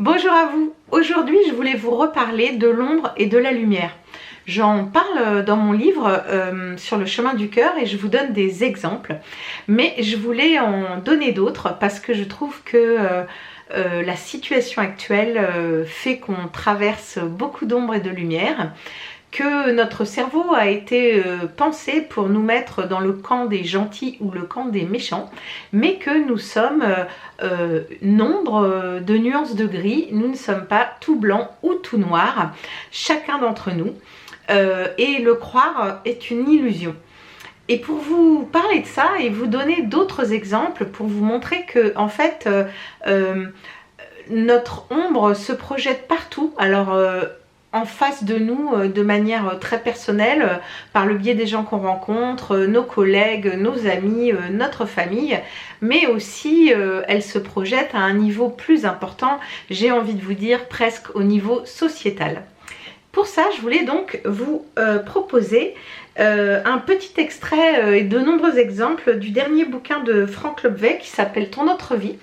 Bonjour à vous. Aujourd'hui, je voulais vous reparler de l'ombre et de la lumière. J'en parle dans mon livre sur le chemin du cœur et je vous donne des exemples. Mais je voulais en donner d'autres parce que je trouve que la situation actuelle fait qu'on traverse beaucoup d'ombre et de lumière, que notre cerveau a été pensé pour nous mettre dans le camp des gentils ou le camp des méchants, mais que nous sommes nombre de nuances de gris, nous ne sommes pas tout blanc ou tout noir, chacun d'entre nous, et le croire est une illusion. Et pour vous parler de ça et vous donner d'autres exemples pour vous montrer que en fait notre ombre se projette partout, alors en face de nous de manière très personnelle, par le biais des gens qu'on rencontre, nos collègues, nos amis, notre famille, mais aussi elle se projette à un niveau plus important, j'ai envie de vous dire presque au niveau sociétal. Pour ça, je voulais donc vous proposer un petit extrait et de nombreux exemples du dernier bouquin de Frank Lobvet qui s'appelle Ton autre vie.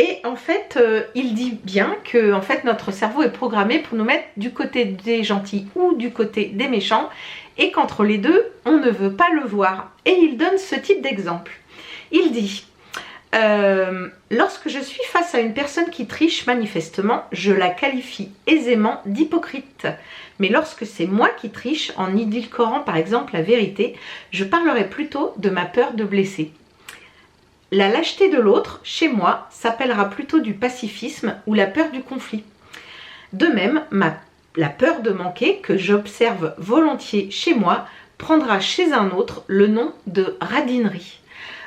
Et en fait, il dit bien que en fait, notre cerveau est programmé pour nous mettre du côté des gentils ou du côté des méchants, et qu'entre les deux, on ne veut pas le voir. Et il donne ce type d'exemple. Il dit lorsque je suis face à une personne qui triche manifestement, je la qualifie aisément d'hypocrite. Mais lorsque c'est moi qui triche en édulcorant par exemple la vérité, je parlerai plutôt de ma peur de blesser. La lâcheté de l'autre, chez moi, s'appellera plutôt du pacifisme ou la peur du conflit. De même, la peur de manquer, que j'observe volontiers chez moi, prendra chez un autre le nom de radinerie.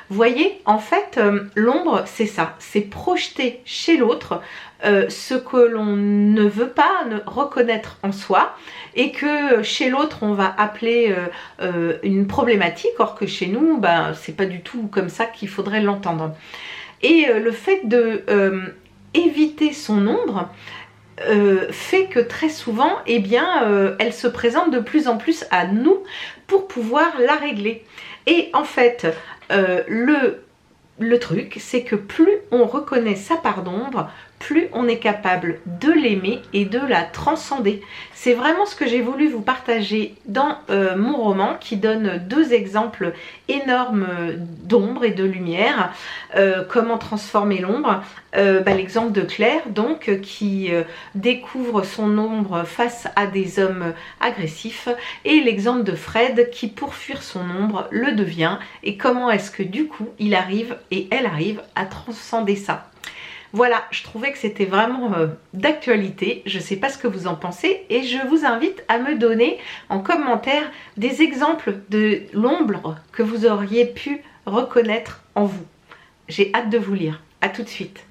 Vous voyez, en fait, l'ombre, c'est ça, c'est projeter chez l'autre ce que l'on ne veut pas reconnaître en soi, et que chez l'autre on va appeler une problématique, or que chez nous, c'est pas du tout comme ça qu'il faudrait l'entendre. Et le fait de éviter son ombre fait que très souvent, eh bien, elle se présente de plus en plus à nous pour pouvoir la régler. Et en fait, le truc, c'est que plus on reconnaît sa part d'ombre, plus on est capable de l'aimer et de la transcender. C'est vraiment ce que j'ai voulu vous partager dans mon roman, qui donne deux exemples énormes d'ombre et de lumière. Comment transformer l'ombre. L'exemple de Claire, donc, qui découvre son ombre face à des hommes agressifs, et l'exemple de Fred qui, pour fuir son ombre, le devient, et comment est-ce que du coup il arrive et elle arrive à transcender ça. Voilà, je trouvais que c'était vraiment d'actualité. Je ne sais pas ce que vous en pensez, et je vous invite à me donner en commentaire des exemples de l'ombre que vous auriez pu reconnaître en vous. J'ai hâte de vous lire. À tout de suite.